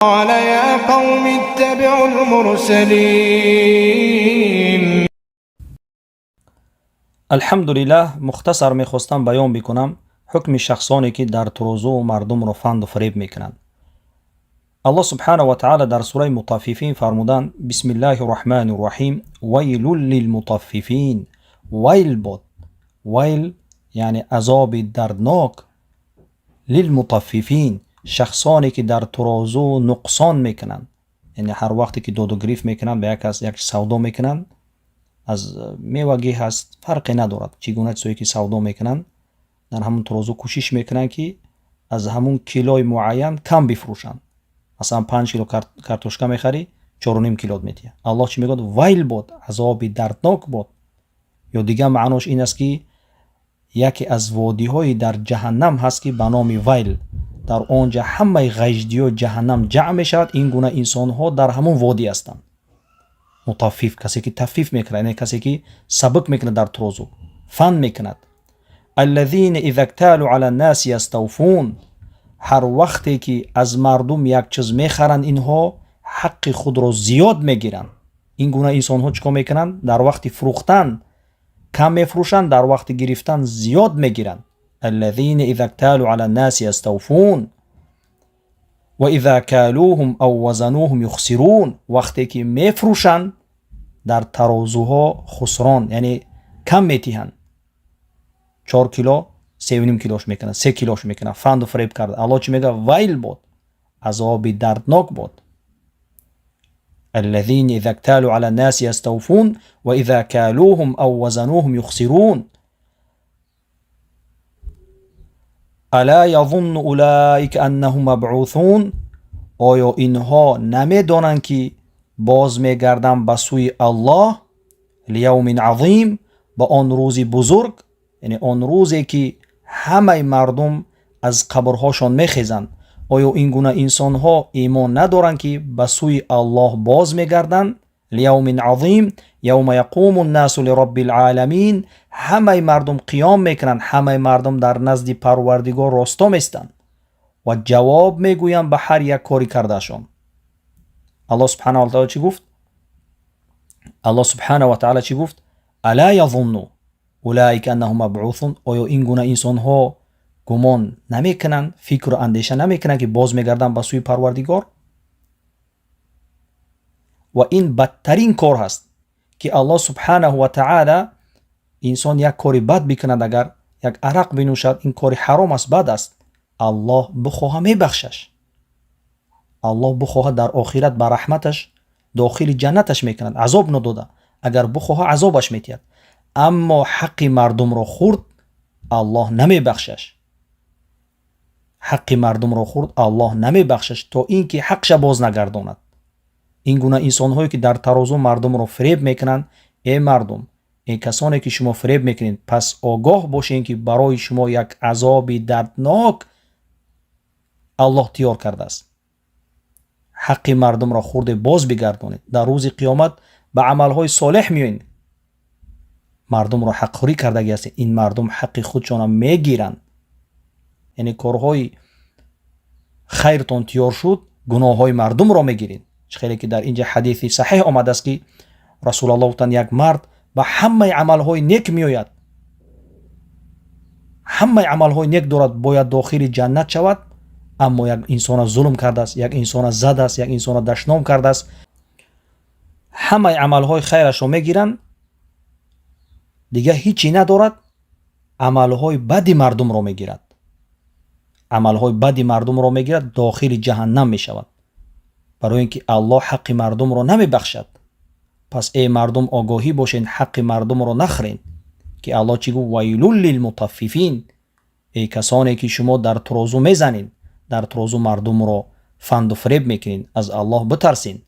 قال يا قوم اتبعوا المرسلين. الحمدلله مختصر میخواستم بیان بکنم حکم شخصانی که در تروزو و مردم را فند و فریب میکنند. الله سبحانه و تعالی در سوره مطففین فرمودند بسم الله الرحمن الرحیم ویل للمطففین. ویل بود، ویل یعنی عذاب دردناک، للمطففین شخصانی که در ترازو نقصان میکنند، یعنی هر وقتی که دود و گریف میکنند به یک سودا میکنند، از میوگی هست فرقی ندارد چگونه سوی که سودا میکنند، در همون ترازو کوشش میکنند که از همون کیلوی معین کم بفروشند. مثلا 5 کیلو کارتوشکا میخری 4.5 کیلو میتیه. الله چی میگه؟ ویل بود، عذاب دردناک بود. یا دیگه معناش این است که یکی از وادی های در جهنم هست که به نام ویل، در آنجا همه غیجدی و جهنم جمع میشود. این گونه انسان ها در همون وادی هستند. مطفف کسی که تفیف میکنه، یعنی کسی که سبک میکنه در ترازو، فن میکند. الذين اذا اكتالوا على الناس يستوفون، هر وقتی که از مردم یک چیز میخرند اینها حق خود را زیاد میگیرند. این گونه انسان ها چیکار میکنند؟ در وقت فروختن کم میفروشند، در وقت گرفتن زیاد میگیرند. الذين اذا اكتالوا على الناس يستوفون و اذا كالوهم او وزنوهم يخسرون، وقتی که میفروشند در ترازوها خسران، یعنی کم میتیهند. 4 کیلو 3.5 کیلوش میکنه، 3 کیلوش میکنه، فند و فریب کرده. الله چی میگه؟ ویل بود، عذاب دردناک بود. الذين اذا اكتالوا على الناس يستوفون و اذا كالوهم او وزنوهم يخسرون الا يظن اولئك انهم مبعوثون، آیا اینها نمیدانند که باز میگردند به سوی الله لیوم عظیم، به آن روزی بزرگ، یعنی آن روزی که همه مردم از قبرهاشان میخیزند. آیا این گونه انسان ها ایمان ندارند که به سوی الله باز میگردند؟ لیوم عظیم یوم یقوم الناس لرب العالمین، همه مردم قیام میکنند، همه مردم در نزد پروردگار راستا میستند و جواب میگویند به هر یک کاری کردهشان. الله سبحانه و تعالی چی گفت؟ الله سبحانه و تعالی چی گفت؟ الا یظن اولئک انهم مبعوثون، آیا این گونه انسان ها گمان نمیکنند، فکر و اندیشه نمیکنند که باز میگردند به سوی پروردگار؟ و این بدترین کار هست که الله سبحانه و تعالی انسان یک کاری بد بکند، اگر یک عرق بنوشد این کاری حرام است، بد است، الله بخواه میبخشش. الله بخواه در آخرت به رحمتش داخل جنتش میکند، عذاب نداده، اگر بخواه عذابش میتید. اما حق مردم را خورد الله نمیبخشش، حق مردم را خورد الله نمیبخشش تا اینکه حقش باز نگرداند. این گونه انسان هایی که در ترازو مردم را فریب میکنند، ای مردم، این کسانی که شما فریب میکنید پس آگاه باشین که برای شما یک عذاب دردناک الله تیار کرده است. حق مردم را خورده باز بگردانید. در روز قیامت به عملهای صالح میایین، مردم را حق خوری کردگی است. این مردم حق خودشان میگیرند، یعنی کارهای خیرتون تیار شد، گناههای مردم را میگیرید. خیلی که در اینجا حدیثی صحیح آمده است که رسول الله گفتند یک مرد به همه عملهای نیک میآید، همه عملهای نیک دارد، باید داخل جنت شود، اما یک انسان ظلم کرده است، یک انسان زد است، یک انسان دشنام کرده است، همه عملهای خیرش را میگیرند، دیگه هیچی ندارد، عملهای بد مردم را میگیرد، عملهای بد مردم را میگیرد، داخل جهنم میشود، برای اینکه الله حق مردم را نمیبخشد. پس ای مردم آگاهی باشین، حق مردم را نخرین، که الله چی گفت؟ ویل للمطففین، ای کسانی که شما در ترازو میزنین، در ترازو مردم را فند و فریب میکنین، از الله بترسین.